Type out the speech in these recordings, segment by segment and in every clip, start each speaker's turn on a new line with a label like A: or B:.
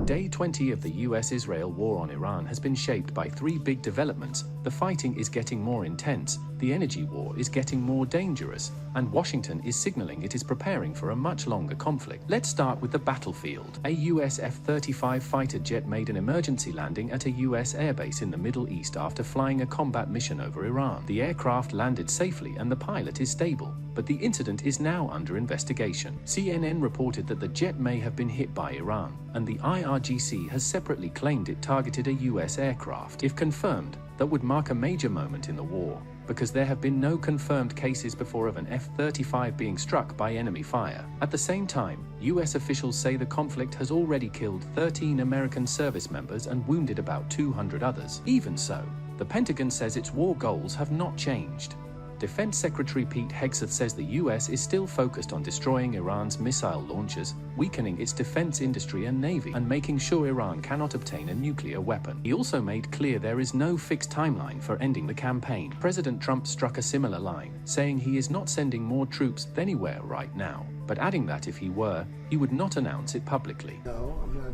A: Day 20 of the US-Israel war on Iran has been shaped by three big developments. The fighting is getting more intense, the energy war is getting more dangerous, and Washington is signaling it is preparing for a much longer conflict. Let's start with the battlefield. A US F-35 fighter jet made an emergency landing at a US airbase in the Middle East after flying a combat mission over Iran. The aircraft landed safely and the pilot is stable, but the incident is now under investigation. CNN reported that the jet may have been hit by Iran, and the IRGC has separately claimed it targeted a US aircraft. If confirmed, that would mark a major moment in the war, because there have been no confirmed cases before of an F-35 being struck by enemy fire. At the same time, US officials say the conflict has already killed 13 American service members and wounded about 200 others. Even so, the Pentagon says its war goals have not changed. Defense Secretary Pete Hegseth says the US is still focused on destroying Iran's missile launchers, weakening its defense industry and navy, and making sure Iran cannot obtain a nuclear weapon. He also made clear there is no fixed timeline for ending the campaign. President Trump struck a similar line, saying he is not sending more troops anywhere right now, but adding that if he were, he would not announce it publicly.
B: No, I'm not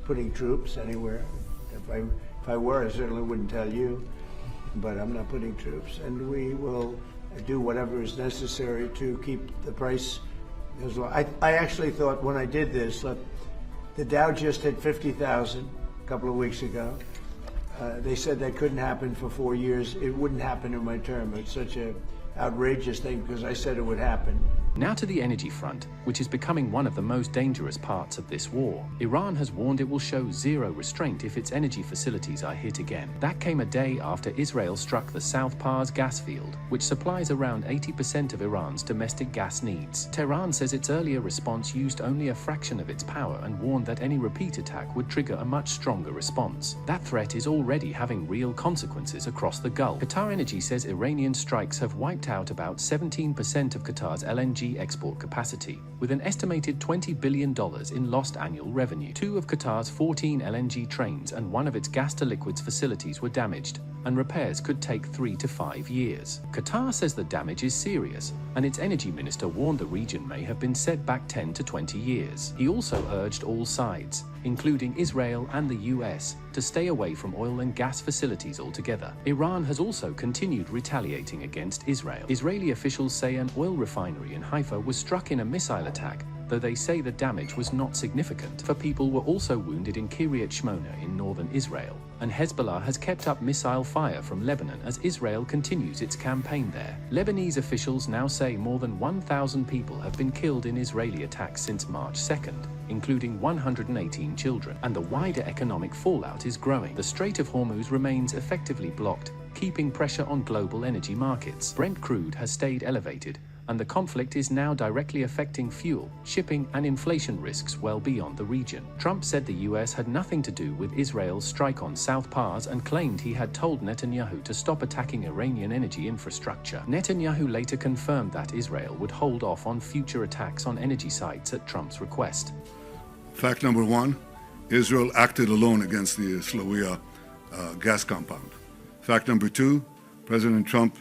B: putting troops anywhere. If I were, I certainly wouldn't tell you. But I'm not putting troops, and we will do whatever is necessary to keep the price as low. I actually thought when I did this, look, the Dow just hit 50,000 a couple of weeks ago. They said that couldn't happen for 4 years. It wouldn't happen in my term. It's such an outrageous thing because I said it would happen.
A: Now to the energy front, which is becoming one of the most dangerous parts of this war. Iran has warned it will show zero restraint if its energy facilities are hit again. That came a day after Israel struck the South Pars gas field, which supplies around 80% of Iran's domestic gas needs. Tehran says its earlier response used only a fraction of its power and warned that any repeat attack would trigger a much stronger response. That threat is already having real consequences across the Gulf. Qatar Energy says Iranian strikes have wiped out about 17% of Qatar's LNG export capacity, with an estimated $20 billion in lost annual revenue. 2 of Qatar's 14 LNG trains and 1 of its gas-to-liquids facilities were damaged, and repairs could take 3 to 5 years. Qatar says the damage is serious, and its energy minister warned the region may have been set back 10 to 20 years. He also urged all sides, including Israel and the US, to stay away from oil and gas facilities altogether. Iran has also continued retaliating against Israel. Israeli officials say an oil refinery in Haifa was struck in a missile attack, though they say the damage was not significant. 4 people were also wounded in Kiryat Shmona in northern Israel, and Hezbollah has kept up missile fire from Lebanon as Israel continues its campaign there. Lebanese officials now say more than 1,000 people have been killed in Israeli attacks since March 2nd, including 118 children, and the wider economic fallout is growing. The Strait of Hormuz remains effectively blocked, keeping pressure on global energy markets. Brent crude has stayed elevated, and the conflict is now directly affecting fuel, shipping, and inflation risks well beyond the region. Trump said the US had nothing to do with Israel's strike on South Pars and claimed he had told Netanyahu to stop attacking Iranian energy infrastructure. Netanyahu later confirmed that Israel would hold off on future attacks on energy sites at Trump's request.
C: Fact number 1, Israel acted alone against the Slawiya gas compound. Fact number 2, President Trump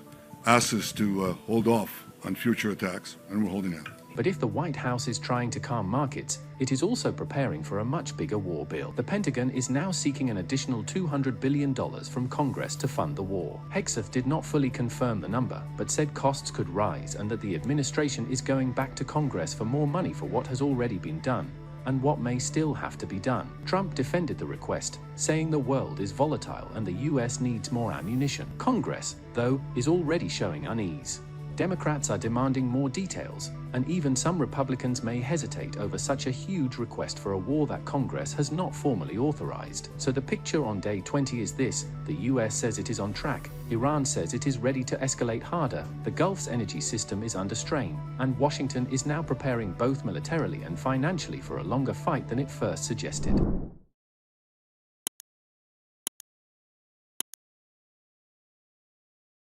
C: asked us to hold off on future attacks, and we're holding out.
A: But if the White House is trying to calm markets, it is also preparing for a much bigger war bill. The Pentagon is now seeking an additional $200 billion from Congress to fund the war. Hegseth did not fully confirm the number, but said costs could rise and that the administration is going back to Congress for more money for what has already been done and what may still have to be done. Trump defended the request, saying the world is volatile and the US needs more ammunition. Congress, though, is already showing unease. Democrats are demanding more details, and even some Republicans may hesitate over such a huge request for a war that Congress has not formally authorized. So the picture on day 20 is this: the US says it is on track, Iran says it is ready to escalate harder, the Gulf's energy system is under strain, and Washington is now preparing both militarily and financially for a longer fight than it first suggested.